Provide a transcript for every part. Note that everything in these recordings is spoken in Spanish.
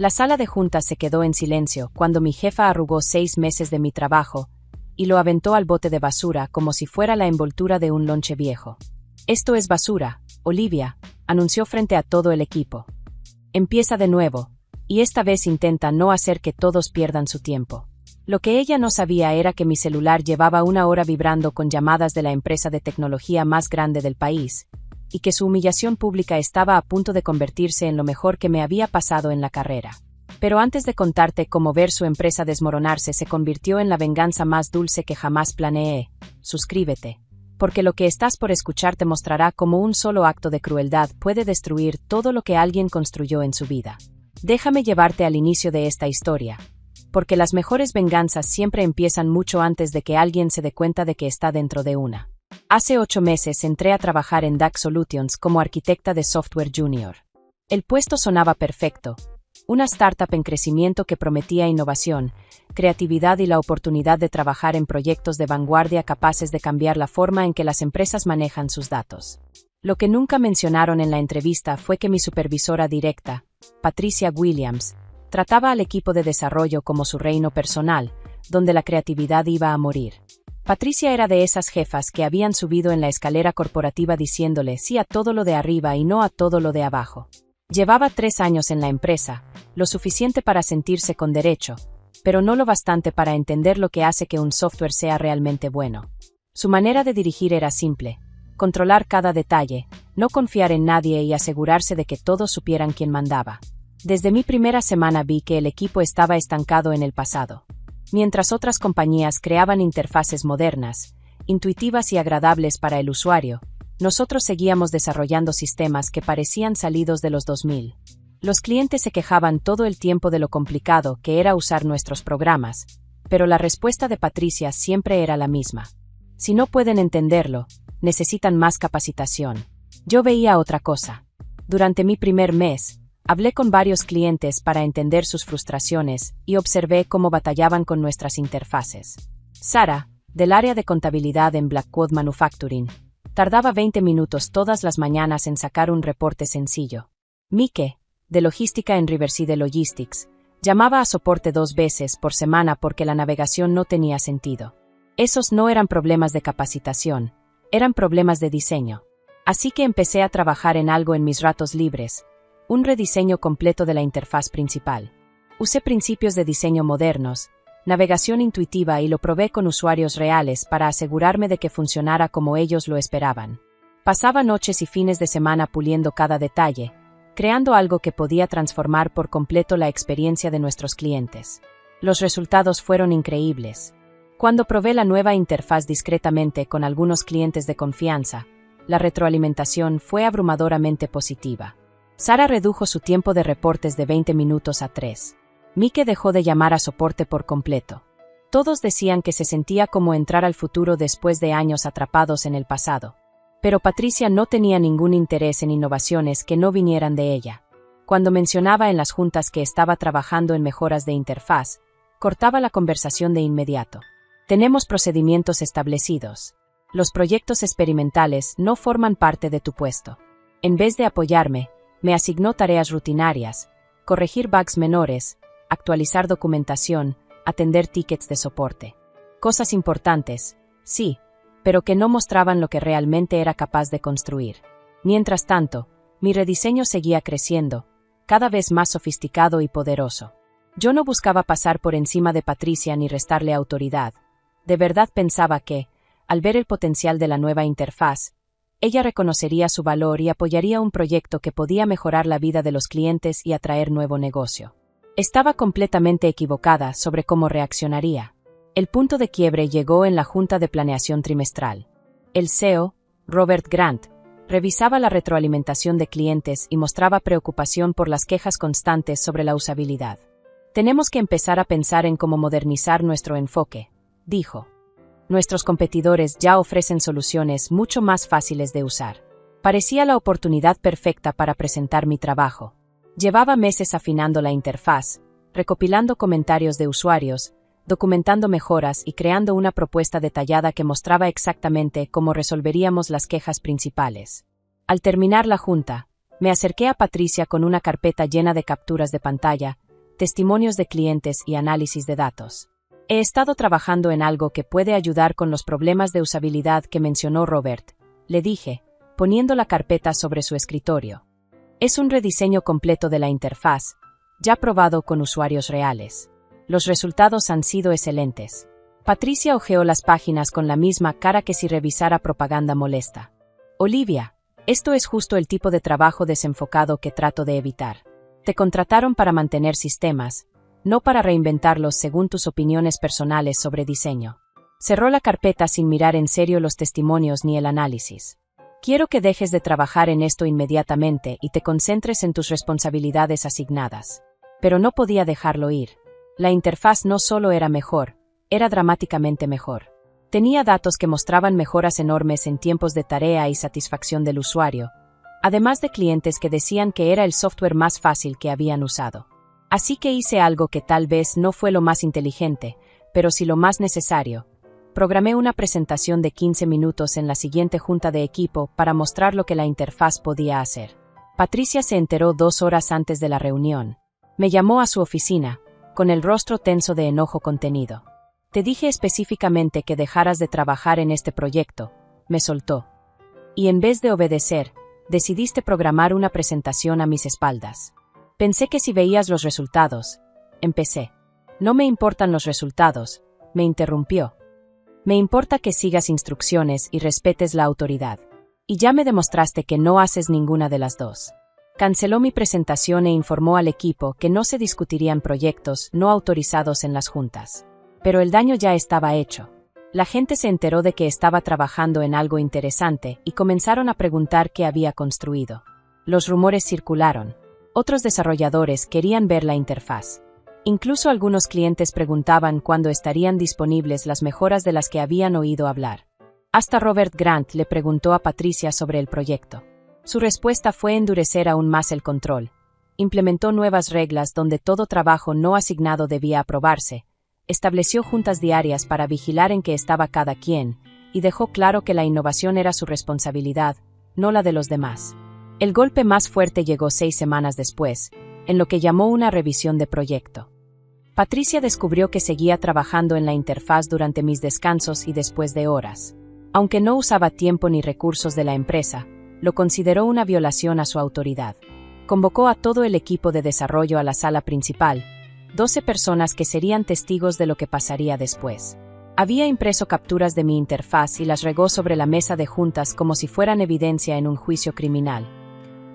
La sala de juntas se quedó en silencio cuando mi jefa arrugó 6 meses de mi trabajo y lo aventó al bote de basura como si fuera la envoltura de un lonche viejo. «Esto es basura, Olivia», anunció frente a todo el equipo. «Empieza de nuevo, y esta vez intenta no hacer que todos pierdan su tiempo». Lo que ella no sabía era que mi celular llevaba 1 hora vibrando con llamadas de la empresa de tecnología más grande del país, y que su humillación pública estaba a punto de convertirse en lo mejor que me había pasado en la carrera. Pero antes de contarte cómo ver su empresa desmoronarse se convirtió en la venganza más dulce que jamás planeé, suscríbete, porque lo que estás por escuchar te mostrará cómo un solo acto de crueldad puede destruir todo lo que alguien construyó en su vida. Déjame llevarte al inicio de esta historia, porque las mejores venganzas siempre empiezan mucho antes de que alguien se dé cuenta de que está dentro de una. Hace 8 meses entré a trabajar en DAX Solutions como arquitecta de software junior. El puesto sonaba perfecto, una startup en crecimiento que prometía innovación, creatividad y la oportunidad de trabajar en proyectos de vanguardia capaces de cambiar la forma en que las empresas manejan sus datos. Lo que nunca mencionaron en la entrevista fue que mi supervisora directa, Patricia Williams, trataba al equipo de desarrollo como su reino personal, donde la creatividad iba a morir. Patricia era de esas jefas que habían subido en la escalera corporativa diciéndole sí a todo lo de arriba y no a todo lo de abajo. Llevaba 3 años en la empresa, lo suficiente para sentirse con derecho, pero no lo bastante para entender lo que hace que un software sea realmente bueno. Su manera de dirigir era simple: controlar cada detalle, no confiar en nadie y asegurarse de que todos supieran quién mandaba. Desde mi primera semana vi que el equipo estaba estancado en el pasado. Mientras otras compañías creaban interfaces modernas, intuitivas y agradables para el usuario, nosotros seguíamos desarrollando sistemas que parecían salidos de los 2000. Los clientes se quejaban todo el tiempo de lo complicado que era usar nuestros programas, pero la respuesta de Patricia siempre era la misma. Si no pueden entenderlo, necesitan más capacitación. Yo veía otra cosa. Durante mi primer mes, hablé con varios clientes para entender sus frustraciones y observé cómo batallaban con nuestras interfaces. Sara, del área de contabilidad en Blackwood Manufacturing, tardaba 20 minutos todas las mañanas en sacar un reporte sencillo. Mike, de logística en Riverside Logistics, llamaba a soporte 2 veces por semana porque la navegación no tenía sentido. Esos no eran problemas de capacitación, eran problemas de diseño. Así que empecé a trabajar en algo en mis ratos libres, un rediseño completo de la interfaz principal. Usé principios de diseño modernos, navegación intuitiva y lo probé con usuarios reales para asegurarme de que funcionara como ellos lo esperaban. Pasaba noches y fines de semana puliendo cada detalle, creando algo que podía transformar por completo la experiencia de nuestros clientes. Los resultados fueron increíbles. Cuando probé la nueva interfaz discretamente con algunos clientes de confianza, la retroalimentación fue abrumadoramente positiva. Sara redujo su tiempo de reportes de 20 minutos a 3. Mike dejó de llamar a soporte por completo. Todos decían que se sentía como entrar al futuro después de años atrapados en el pasado. Pero Patricia no tenía ningún interés en innovaciones que no vinieran de ella. Cuando mencionaba en las juntas que estaba trabajando en mejoras de interfaz, cortaba la conversación de inmediato. Tenemos procedimientos establecidos. Los proyectos experimentales no forman parte de tu puesto. En vez de apoyarme, me asignó tareas rutinarias, corregir bugs menores, actualizar documentación, atender tickets de soporte. Cosas importantes, sí, pero que no mostraban lo que realmente era capaz de construir. Mientras tanto, mi rediseño seguía creciendo, cada vez más sofisticado y poderoso. Yo no buscaba pasar por encima de Patricia ni restarle autoridad. De verdad pensaba que, al ver el potencial de la nueva interfaz, ella reconocería su valor y apoyaría un proyecto que podía mejorar la vida de los clientes y atraer nuevo negocio. Estaba completamente equivocada sobre cómo reaccionaría. El punto de quiebre llegó en la junta de planeación trimestral. El CEO, Robert Grant, revisaba la retroalimentación de clientes y mostraba preocupación por las quejas constantes sobre la usabilidad. Tenemos que empezar a pensar en cómo modernizar nuestro enfoque, dijo. Nuestros competidores ya ofrecen soluciones mucho más fáciles de usar. Parecía la oportunidad perfecta para presentar mi trabajo. Llevaba meses afinando la interfaz, recopilando comentarios de usuarios, documentando mejoras y creando una propuesta detallada que mostraba exactamente cómo resolveríamos las quejas principales. Al terminar la junta, me acerqué a Patricia con una carpeta llena de capturas de pantalla, testimonios de clientes y análisis de datos. He estado trabajando en algo que puede ayudar con los problemas de usabilidad que mencionó Robert, le dije, poniendo la carpeta sobre su escritorio. Es un rediseño completo de la interfaz, ya probado con usuarios reales. Los resultados han sido excelentes. Patricia hojeó las páginas con la misma cara que si revisara propaganda molesta. Olivia, esto es justo el tipo de trabajo desenfocado que trato de evitar. Te contrataron para mantener sistemas, no para reinventarlos según tus opiniones personales sobre diseño. Cerró la carpeta sin mirar en serio los testimonios ni el análisis. Quiero que dejes de trabajar en esto inmediatamente y te concentres en tus responsabilidades asignadas. Pero no podía dejarlo ir. La interfaz no solo era mejor, era dramáticamente mejor. Tenía datos que mostraban mejoras enormes en tiempos de tarea y satisfacción del usuario, además de clientes que decían que era el software más fácil que habían usado. Así que hice algo que tal vez no fue lo más inteligente, pero sí lo más necesario. Programé una presentación de 15 minutos en la siguiente junta de equipo para mostrar lo que la interfaz podía hacer. Patricia se enteró 2 horas antes de la reunión. Me llamó a su oficina, con el rostro tenso de enojo contenido. Te dije específicamente que dejaras de trabajar en este proyecto, me soltó. Y en vez de obedecer, decidiste programar una presentación a mis espaldas. Pensé que si veías los resultados, empecé. No me importan los resultados, me interrumpió. Me importa que sigas instrucciones y respetes la autoridad. Y ya me demostraste que no haces ninguna de las dos. Canceló mi presentación e informó al equipo que no se discutirían proyectos no autorizados en las juntas. Pero el daño ya estaba hecho. La gente se enteró de que estaba trabajando en algo interesante y comenzaron a preguntar qué había construido. Los rumores circularon. Otros desarrolladores querían ver la interfaz. Incluso algunos clientes preguntaban cuándo estarían disponibles las mejoras de las que habían oído hablar. Hasta Robert Grant le preguntó a Patricia sobre el proyecto. Su respuesta fue endurecer aún más el control. Implementó nuevas reglas donde todo trabajo no asignado debía aprobarse, estableció juntas diarias para vigilar en qué estaba cada quien, y dejó claro que la innovación era su responsabilidad, no la de los demás. El golpe más fuerte llegó 6 semanas después, en lo que llamó una revisión de proyecto. Patricia descubrió que seguía trabajando en la interfaz durante mis descansos y después de horas. Aunque no usaba tiempo ni recursos de la empresa, lo consideró una violación a su autoridad. Convocó a todo el equipo de desarrollo a la sala principal, 12 personas que serían testigos de lo que pasaría después. Había impreso capturas de mi interfaz y las regó sobre la mesa de juntas como si fueran evidencia en un juicio criminal.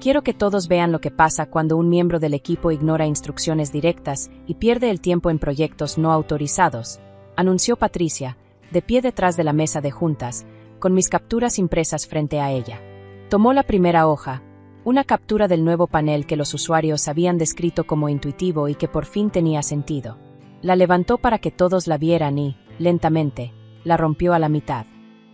Quiero que todos vean lo que pasa cuando un miembro del equipo ignora instrucciones directas y pierde el tiempo en proyectos no autorizados, anunció Patricia, de pie detrás de la mesa de juntas, con mis capturas impresas frente a ella. Tomó la primera hoja, una captura del nuevo panel que los usuarios habían descrito como intuitivo y que por fin tenía sentido. La levantó para que todos la vieran y, lentamente, la rompió a la mitad.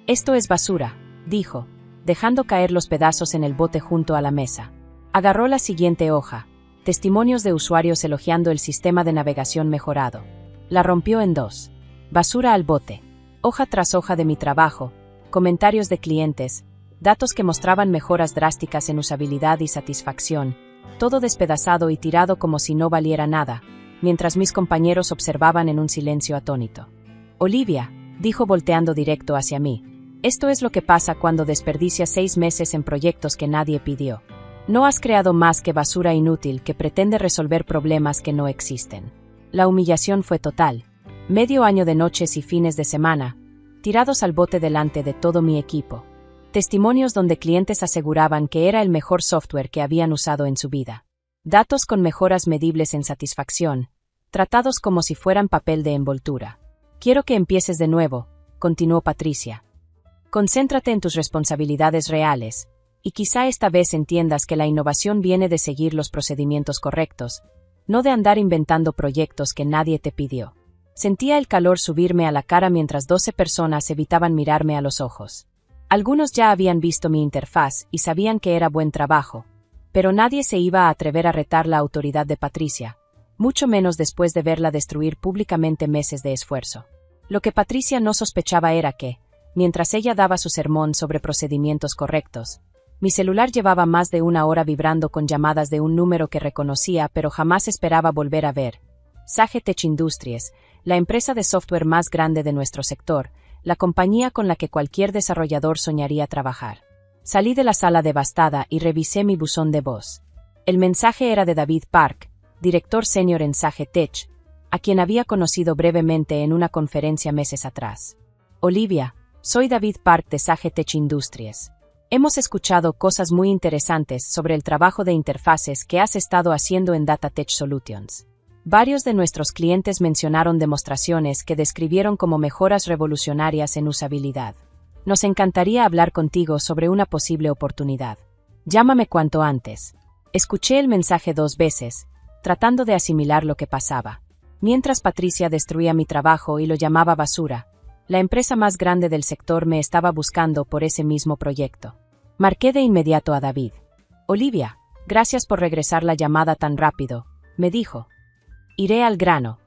«Esto es basura», dijo, dejando caer los pedazos en el bote junto a la mesa. Agarró la siguiente hoja, testimonios de usuarios elogiando el sistema de navegación mejorado. La rompió en 2. Basura al bote. Hoja tras hoja de mi trabajo, comentarios de clientes, datos que mostraban mejoras drásticas en usabilidad y satisfacción, todo despedazado y tirado como si no valiera nada, mientras mis compañeros observaban en un silencio atónito. «Olivia», dijo volteando directo hacia mí, «esto es lo que pasa cuando desperdicias 6 meses en proyectos que nadie pidió. No has creado más que basura inútil que pretende resolver problemas que no existen». La humillación fue total. Medio año de noches y fines de semana, tirados al bote delante de todo mi equipo. Testimonios donde clientes aseguraban que era el mejor software que habían usado en su vida. Datos con mejoras medibles en satisfacción, tratados como si fueran papel de envoltura. «Quiero que empieces de nuevo», continuó Patricia. «Concéntrate en tus responsabilidades reales, y quizá esta vez entiendas que la innovación viene de seguir los procedimientos correctos, no de andar inventando proyectos que nadie te pidió». Sentía el calor subirme a la cara mientras 12 personas evitaban mirarme a los ojos. Algunos ya habían visto mi interfaz y sabían que era buen trabajo, pero nadie se iba a atrever a retar la autoridad de Patricia, mucho menos después de verla destruir públicamente meses de esfuerzo. Lo que Patricia no sospechaba era que, mientras ella daba su sermón sobre procedimientos correctos, Mi celular llevaba más de una hora vibrando con llamadas de un número que reconocía pero jamás esperaba volver a ver. Sage Tech Industries, la empresa de software más grande de nuestro sector, la compañía con la que cualquier desarrollador soñaría trabajar. Salí de la sala devastada y revisé mi buzón de voz. El mensaje era de David Park, director senior en Sage Tech, a quien había conocido brevemente en una conferencia meses atrás. Olivia, soy David Park de Sage Tech Industries. Hemos escuchado cosas muy interesantes sobre el trabajo de interfaces que has estado haciendo en Data Tech Solutions. Varios de nuestros clientes mencionaron demostraciones que describieron como mejoras revolucionarias en usabilidad. Nos encantaría hablar contigo sobre una posible oportunidad. Llámame cuanto antes. Escuché el mensaje 2 veces, tratando de asimilar lo que pasaba. Mientras Patricia destruía mi trabajo y lo llamaba basura, la empresa más grande del sector me estaba buscando por ese mismo proyecto. Marqué de inmediato a David. Olivia, gracias por regresar la llamada tan rápido, me dijo. Iré al grano.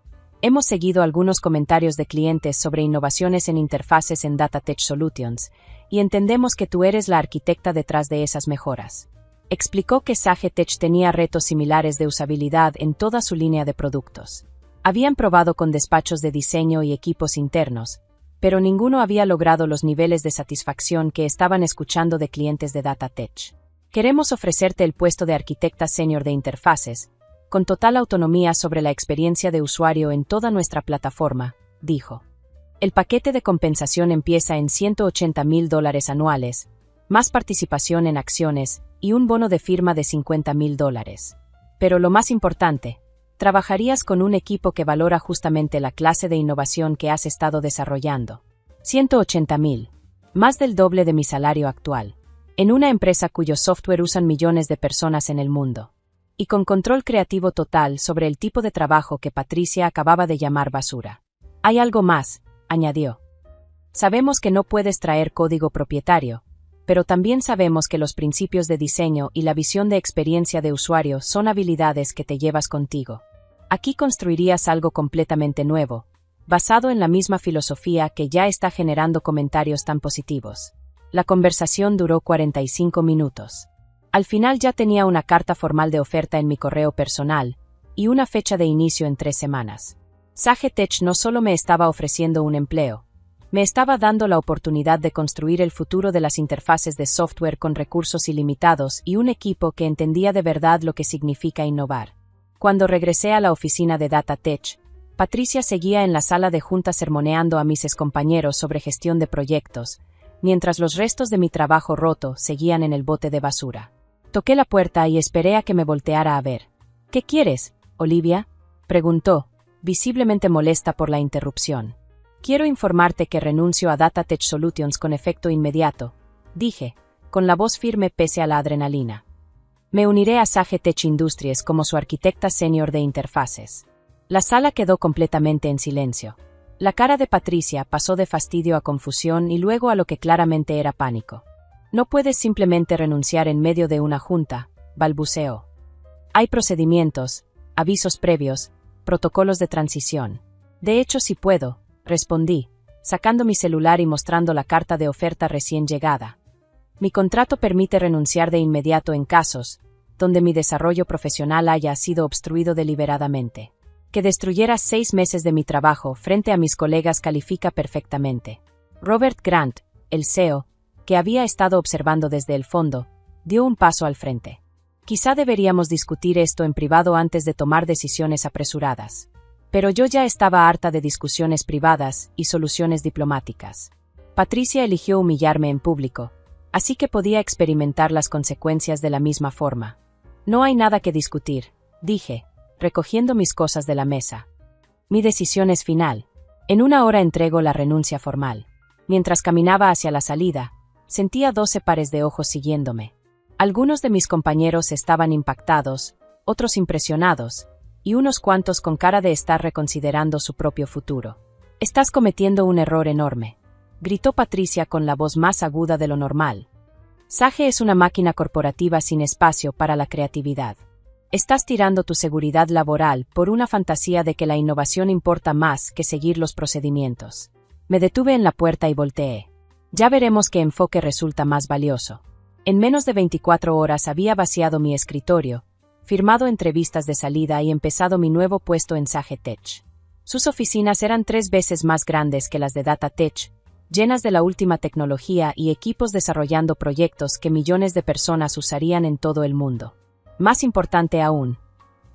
Hemos seguido algunos comentarios de clientes sobre innovaciones en interfaces en Data Tech Solutions, y entendemos que tú eres la arquitecta detrás de esas mejoras. Explicó que Sage Tech tenía retos similares de usabilidad en toda su línea de productos. Habían probado con despachos de diseño y equipos internos, pero ninguno había logrado los niveles de satisfacción que estaban escuchando de clientes de Data Tech. Queremos ofrecerte el puesto de arquitecta senior de interfaces, con total autonomía sobre la experiencia de usuario en toda nuestra plataforma, dijo. El paquete de compensación empieza en $180,000 anuales, más participación en acciones y un bono de firma de $50,000. Pero lo más importante, trabajarías con un equipo que valora justamente la clase de innovación que has estado desarrollando. 180,000. Más del doble de mi salario actual. En una empresa cuyo software usan millones de personas en el mundo. Y con control creativo total sobre el tipo de trabajo que Patricia acababa de llamar basura. Hay algo más, añadió. Sabemos que no puedes traer código propietario, pero también sabemos que los principios de diseño y la visión de experiencia de usuario son habilidades que te llevas contigo. Aquí construirías algo completamente nuevo, basado en la misma filosofía que ya está generando comentarios tan positivos. La conversación duró 45 minutos. Al final ya tenía una carta formal de oferta en mi correo personal y una fecha de inicio en 3 semanas. Sage Tech no solo me estaba ofreciendo un empleo, me estaba dando la oportunidad de construir el futuro de las interfaces de software con recursos ilimitados y un equipo que entendía de verdad lo que significa innovar. Cuando regresé a la oficina de Data Tech, Patricia seguía en la sala de juntas sermoneando a mis excompañeros sobre gestión de proyectos, mientras los restos de mi trabajo roto seguían en el bote de basura. Toqué la puerta y esperé a que me volteara a ver. ¿Qué quieres, Olivia?, preguntó, visiblemente molesta por la interrupción. Quiero informarte que renuncio a Data Tech Solutions con efecto inmediato, dije, con la voz firme pese a la adrenalina. Me uniré a Sage Tech Industries como su arquitecta senior de interfaces. La sala quedó completamente en silencio. La cara de Patricia pasó de fastidio a confusión y luego a lo que claramente era pánico. No puedes simplemente renunciar en medio de una junta, balbuceó. Hay procedimientos, avisos previos, protocolos de transición. De hecho, sí puedo, respondí, sacando mi celular y mostrando la carta de oferta recién llegada. Mi contrato permite renunciar de inmediato en casos donde mi desarrollo profesional haya sido obstruido deliberadamente. Que destruyera 6 meses de mi trabajo frente a mis colegas califica perfectamente. Robert Grant, el CEO, que había estado observando desde el fondo, dio un paso al frente. Quizá deberíamos discutir esto en privado antes de tomar decisiones apresuradas. Pero yo ya estaba harta de discusiones privadas y soluciones diplomáticas. Patricia eligió humillarme en público, así que podía experimentar las consecuencias de la misma forma. No hay nada que discutir, dije, recogiendo mis cosas de la mesa. Mi decisión es final. En 1 hora entrego la renuncia formal. Mientras caminaba hacia la salida, sentía 12 pares de ojos siguiéndome. Algunos de mis compañeros estaban impactados, otros impresionados, y unos cuantos con cara de estar reconsiderando su propio futuro. Estás cometiendo un error enorme, gritó Patricia con la voz más aguda de lo normal. Sage es una máquina corporativa sin espacio para la creatividad. Estás tirando tu seguridad laboral por una fantasía de que la innovación importa más que seguir los procedimientos. Me detuve en la puerta y volteé. Ya veremos qué enfoque resulta más valioso. En menos de 24 horas había vaciado mi escritorio, firmado entrevistas de salida y empezado mi nuevo puesto en Sage Tech. Sus oficinas eran 3 veces más grandes que las de Data Tech, llenas de la última tecnología y equipos desarrollando proyectos que millones de personas usarían en todo el mundo. Más importante aún,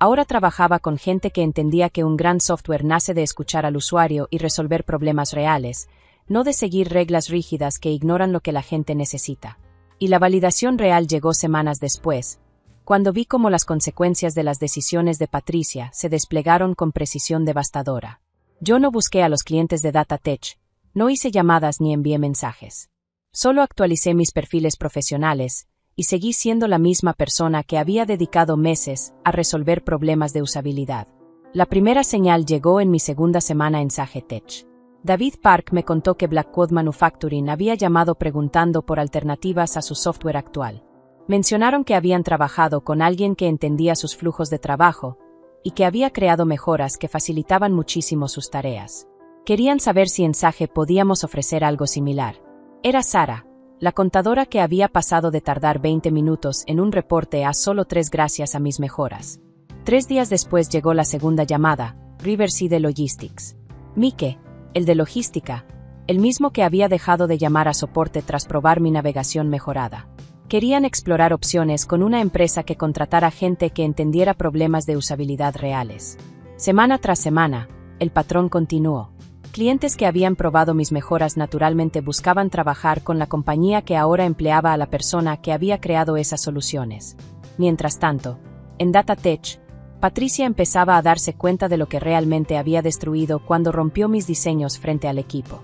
ahora trabajaba con gente que entendía que un gran software nace de escuchar al usuario y resolver problemas reales, no de seguir reglas rígidas que ignoran lo que la gente necesita. Y la validación real llegó semanas después, cuando vi cómo las consecuencias de las decisiones de Patricia se desplegaron con precisión devastadora. Yo no busqué a los clientes de Data Tech, no hice llamadas ni envié mensajes. Solo actualicé mis perfiles profesionales y seguí siendo la misma persona que había dedicado meses a resolver problemas de usabilidad. La primera señal llegó en mi segunda semana en Sage Tech. David Park me contó que Blackwood Manufacturing había llamado preguntando por alternativas a su software actual. Mencionaron que habían trabajado con alguien que entendía sus flujos de trabajo y que había creado mejoras que facilitaban muchísimo sus tareas. Querían saber si en Sage podíamos ofrecer algo similar. Era Sara, la contadora que había pasado de tardar 20 minutos en un reporte a solo 3 gracias a mis mejoras. 3 días después llegó la segunda llamada, Riverside Logistics. Mike, el de logística, el mismo que había dejado de llamar a soporte tras probar mi navegación mejorada. Querían explorar opciones con una empresa que contratara gente que entendiera problemas de usabilidad reales. Semana tras semana, el patrón continuó. Clientes que habían probado mis mejoras naturalmente buscaban trabajar con la compañía que ahora empleaba a la persona que había creado esas soluciones. Mientras tanto, en Data Tech, Patricia empezaba a darse cuenta de lo que realmente había destruido cuando rompió mis diseños frente al equipo.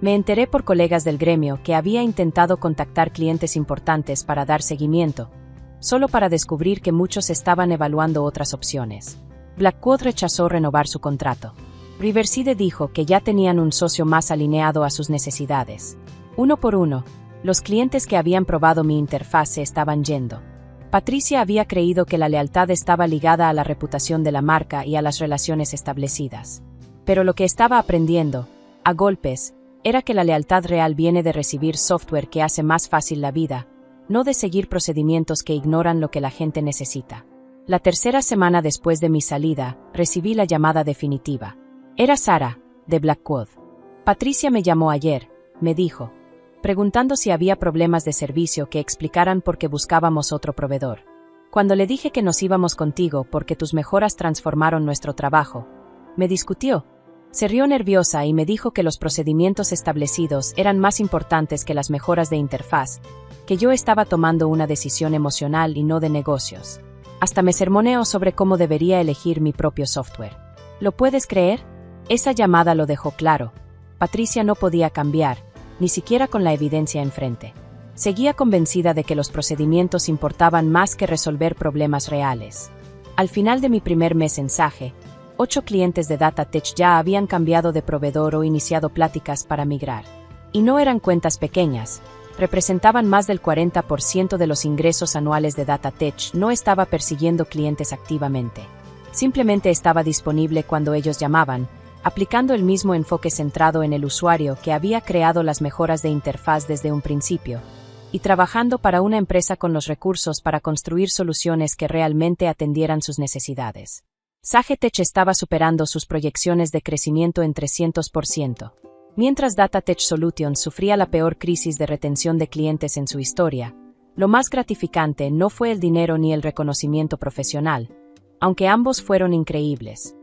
Me enteré por colegas del gremio que había intentado contactar clientes importantes para dar seguimiento, solo para descubrir que muchos estaban evaluando otras opciones. Blackwood rechazó renovar su contrato. Riverside dijo que ya tenían un socio más alineado a sus necesidades. Uno por uno, los clientes que habían probado mi interfaz se estaban yendo. Patricia había creído que la lealtad estaba ligada a la reputación de la marca y a las relaciones establecidas. Pero lo que estaba aprendiendo, a golpes, era que la lealtad real viene de recibir software que hace más fácil la vida, no de seguir procedimientos que ignoran lo que la gente necesita. La tercera semana después de mi salida, recibí la llamada definitiva. Era Sara, de Blackwood. Patricia me llamó ayer, me dijo, preguntando si había problemas de servicio que explicaran por qué buscábamos otro proveedor. Cuando le dije que nos íbamos contigo porque tus mejoras transformaron nuestro trabajo, me discutió. Se rió nerviosa y me dijo que los procedimientos establecidos eran más importantes que las mejoras de interfaz, que yo estaba tomando una decisión emocional y no de negocios. Hasta me sermoneó sobre cómo debería elegir mi propio software. ¿Lo puedes creer? Esa llamada lo dejó claro. Patricia no podía cambiar, ni siquiera con la evidencia enfrente. Seguía convencida de que los procedimientos importaban más que resolver problemas reales. Al final de mi primer mes en Sage, 8 clientes de Data Tech ya habían cambiado de proveedor o iniciado pláticas para migrar. Y no eran cuentas pequeñas, representaban más del 40% de los ingresos anuales de Data Tech. No estaba persiguiendo clientes activamente. Simplemente estaba disponible cuando ellos llamaban, aplicando el mismo enfoque centrado en el usuario que había creado las mejoras de interfaz desde un principio, y trabajando para una empresa con los recursos para construir soluciones que realmente atendieran sus necesidades. Sage Tech estaba superando sus proyecciones de crecimiento en 300%. Mientras Data Tech Solutions sufría la peor crisis de retención de clientes en su historia, lo más gratificante no fue el dinero ni el reconocimiento profesional, aunque ambos fueron increíbles.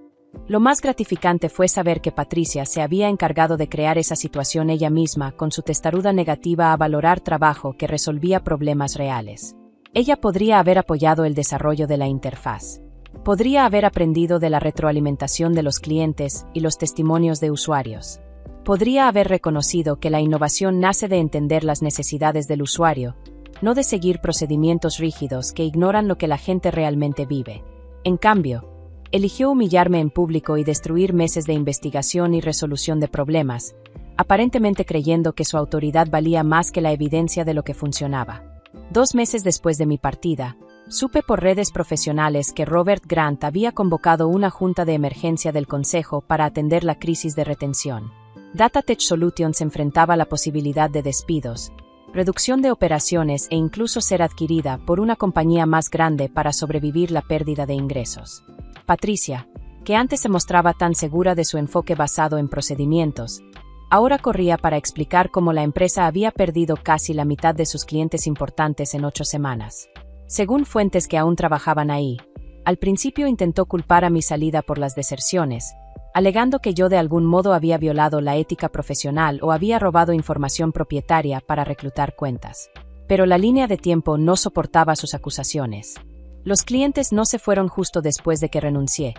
Lo más gratificante fue saber que Patricia se había encargado de crear esa situación ella misma con su testaruda negativa a valorar trabajo que resolvía problemas reales. Ella podría haber apoyado el desarrollo de la interfaz. Podría haber aprendido de la retroalimentación de los clientes y los testimonios de usuarios. Podría haber reconocido que la innovación nace de entender las necesidades del usuario, no de seguir procedimientos rígidos que ignoran lo que la gente realmente vive. En cambio, eligió humillarme en público y destruir meses de investigación y resolución de problemas, aparentemente creyendo que su autoridad valía más que la evidencia de lo que funcionaba. 2 meses después de mi partida, supe por redes profesionales que Robert Grant había convocado una junta de emergencia del Consejo para atender la crisis de retención. Data Tech Solutions enfrentaba la posibilidad de despidos, reducción de operaciones e incluso ser adquirida por una compañía más grande para sobrevivir la pérdida de ingresos. Patricia, que antes se mostraba tan segura de su enfoque basado en procedimientos, ahora corría para explicar cómo la empresa había perdido casi la mitad de sus clientes importantes en 8 semanas. Según fuentes que aún trabajaban ahí, al principio intentó culpar a mi salida por las deserciones, alegando que yo de algún modo había violado la ética profesional o había robado información propietaria para reclutar cuentas. Pero la línea de tiempo no soportaba sus acusaciones. Los clientes no se fueron justo después de que renuncié.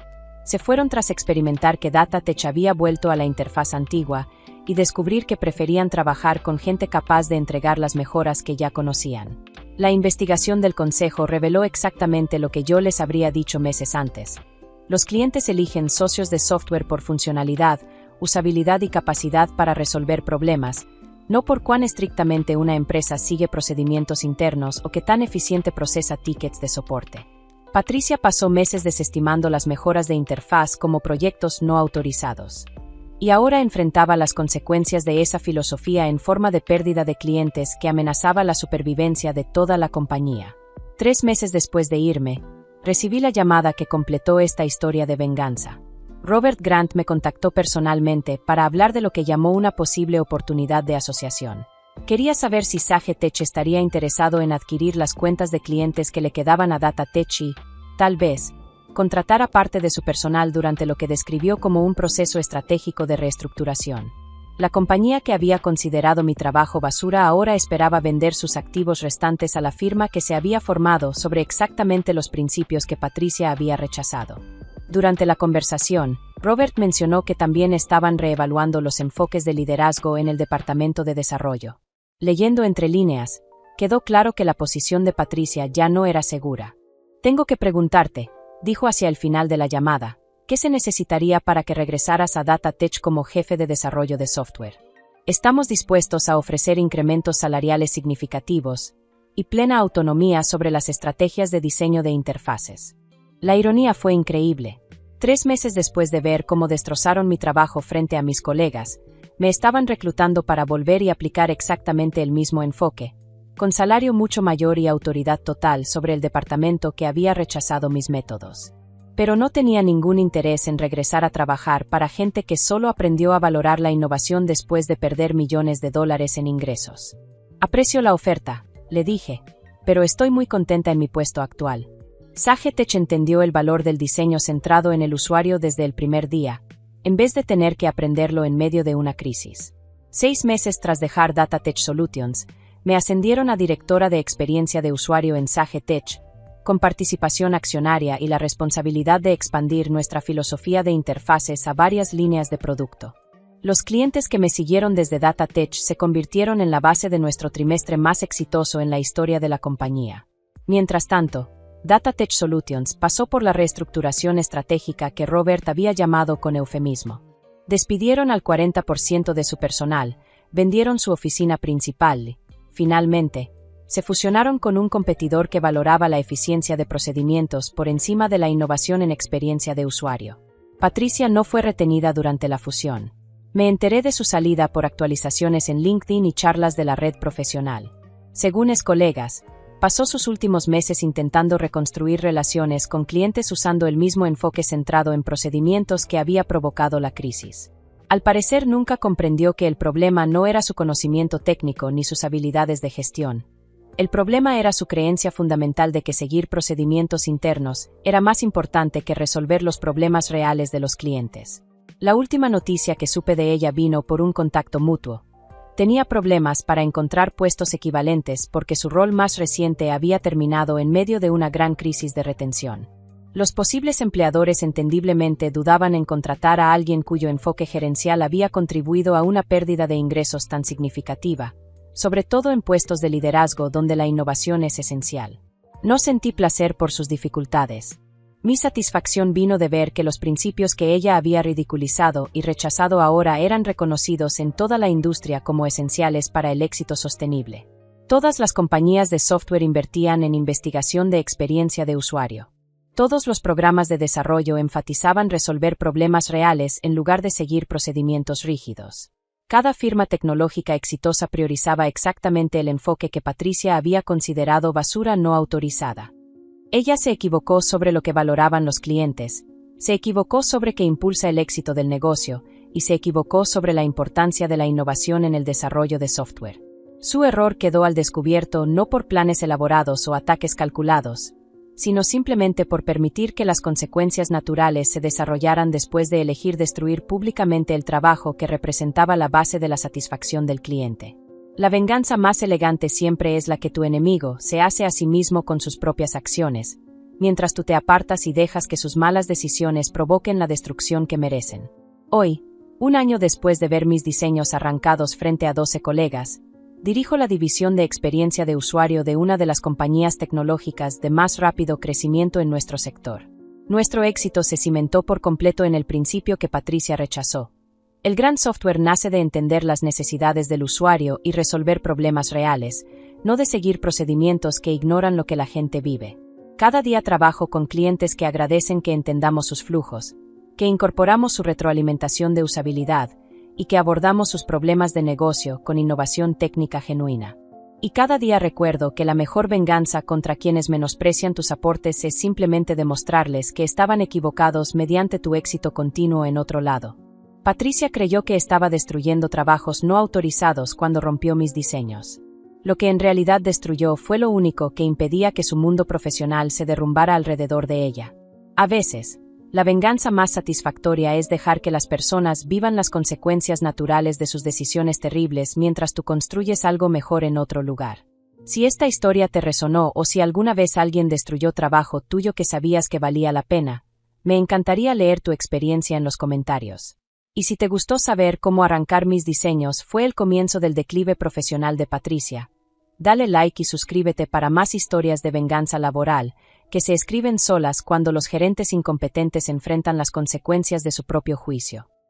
Se fueron tras experimentar que DataTech había vuelto a la interfaz antigua y descubrir que preferían trabajar con gente capaz de entregar las mejoras que ya conocían. La investigación del consejo reveló exactamente lo que yo les habría dicho meses antes. Los clientes eligen socios de software por funcionalidad, usabilidad y capacidad para resolver problemas, no por cuán estrictamente una empresa sigue procedimientos internos o qué tan eficiente procesa tickets de soporte. Patricia pasó meses desestimando las mejoras de interfaz como proyectos no autorizados. Y ahora enfrentaba las consecuencias de esa filosofía en forma de pérdida de clientes que amenazaba la supervivencia de toda la compañía. 3 meses después de irme, recibí la llamada que completó esta historia de venganza. Robert Grant me contactó personalmente para hablar de lo que llamó una posible oportunidad de asociación. Quería saber si SageTech estaría interesado en adquirir las cuentas de clientes que le quedaban a DataTech y, tal vez, contratar a parte de su personal durante lo que describió como un proceso estratégico de reestructuración. La compañía que había considerado mi trabajo basura ahora esperaba vender sus activos restantes a la firma que se había formado sobre exactamente los principios que Patricia había rechazado. Durante la conversación, Robert mencionó que también estaban reevaluando los enfoques de liderazgo en el departamento de desarrollo. Leyendo entre líneas, quedó claro que la posición de Patricia ya no era segura. «Tengo que preguntarte», dijo hacia el final de la llamada, ¿qué se necesitaría para que regresaras a DataTech como jefe de desarrollo de software? Estamos dispuestos a ofrecer incrementos salariales significativos y plena autonomía sobre las estrategias de diseño de interfaces. La ironía fue increíble. 3 meses después de ver cómo destrozaron mi trabajo frente a mis colegas, me estaban reclutando para volver y aplicar exactamente el mismo enfoque, con salario mucho mayor y autoridad total sobre el departamento que había rechazado mis métodos. Pero no tenía ningún interés en regresar a trabajar para gente que solo aprendió a valorar la innovación después de perder millones de dólares en ingresos. Aprecio la oferta, le dije, pero estoy muy contenta en mi puesto actual. SageTech entendió el valor del diseño centrado en el usuario desde el primer día, en vez de tener que aprenderlo en medio de una crisis. 6 meses tras dejar DataTech Solutions, me ascendieron a directora de experiencia de usuario en SageTech, con participación accionaria y la responsabilidad de expandir nuestra filosofía de interfaces a varias líneas de producto. Los clientes que me siguieron desde DataTech se convirtieron en la base de nuestro trimestre más exitoso en la historia de la compañía. Mientras tanto, DataTech Solutions pasó por la reestructuración estratégica que Robert había llamado con eufemismo. Despidieron al 40% de su personal, vendieron su oficina principal. Finalmente, se fusionaron con un competidor que valoraba la eficiencia de procedimientos por encima de la innovación en experiencia de usuario. Patricia no fue retenida durante la fusión. Me enteré de su salida por actualizaciones en LinkedIn y charlas de la red profesional. Según colegas, pasó sus últimos meses intentando reconstruir relaciones con clientes usando el mismo enfoque centrado en procedimientos que había provocado la crisis. Al parecer nunca comprendió que el problema no era su conocimiento técnico ni sus habilidades de gestión. El problema era su creencia fundamental de que seguir procedimientos internos era más importante que resolver los problemas reales de los clientes. La última noticia que supe de ella vino por un contacto mutuo. Tenía problemas para encontrar puestos equivalentes porque su rol más reciente había terminado en medio de una gran crisis de retención. Los posibles empleadores entendiblemente dudaban en contratar a alguien cuyo enfoque gerencial había contribuido a una pérdida de ingresos tan significativa, sobre todo en puestos de liderazgo donde la innovación es esencial. No sentí placer por sus dificultades. Mi satisfacción vino de ver que los principios que ella había ridiculizado y rechazado ahora eran reconocidos en toda la industria como esenciales para el éxito sostenible. Todas las compañías de software invertían en investigación de experiencia de usuario. Todos los programas de desarrollo enfatizaban resolver problemas reales en lugar de seguir procedimientos rígidos. Cada firma tecnológica exitosa priorizaba exactamente el enfoque que Patricia había considerado basura no autorizada. Ella se equivocó sobre lo que valoraban los clientes, se equivocó sobre qué impulsa el éxito del negocio, y se equivocó sobre la importancia de la innovación en el desarrollo de software. Su error quedó al descubierto no por planes elaborados o ataques calculados, sino simplemente por permitir que las consecuencias naturales se desarrollaran después de elegir destruir públicamente el trabajo que representaba la base de la satisfacción del cliente. La venganza más elegante siempre es la que tu enemigo se hace a sí mismo con sus propias acciones, mientras tú te apartas y dejas que sus malas decisiones provoquen la destrucción que merecen. Hoy, un año después de ver mis diseños arrancados frente a 12 colegas, dirijo la división de experiencia de usuario de una de las compañías tecnológicas de más rápido crecimiento en nuestro sector. Nuestro éxito se cimentó por completo en el principio que Patricia rechazó. El gran software nace de entender las necesidades del usuario y resolver problemas reales, no de seguir procedimientos que ignoran lo que la gente vive. Cada día trabajo con clientes que agradecen que entendamos sus flujos, que incorporamos su retroalimentación de usabilidad y que abordamos sus problemas de negocio con innovación técnica genuina. Y cada día recuerdo que la mejor venganza contra quienes menosprecian tus aportes es simplemente demostrarles que estaban equivocados mediante tu éxito continuo en otro lado. Patricia creyó que estaba destruyendo trabajos no autorizados cuando rompió mis diseños. Lo que en realidad destruyó fue lo único que impedía que su mundo profesional se derrumbara alrededor de ella. A veces, la venganza más satisfactoria es dejar que las personas vivan las consecuencias naturales de sus decisiones terribles mientras tú construyes algo mejor en otro lugar. Si esta historia te resonó o si alguna vez alguien destruyó trabajo tuyo que sabías que valía la pena, me encantaría leer tu experiencia en los comentarios. Y si te gustó saber cómo arrancar mis diseños fue el comienzo del declive profesional de Patricia, dale like y suscríbete para más historias de venganza laboral, que se escriben solas cuando los gerentes incompetentes enfrentan las consecuencias de su propio juicio.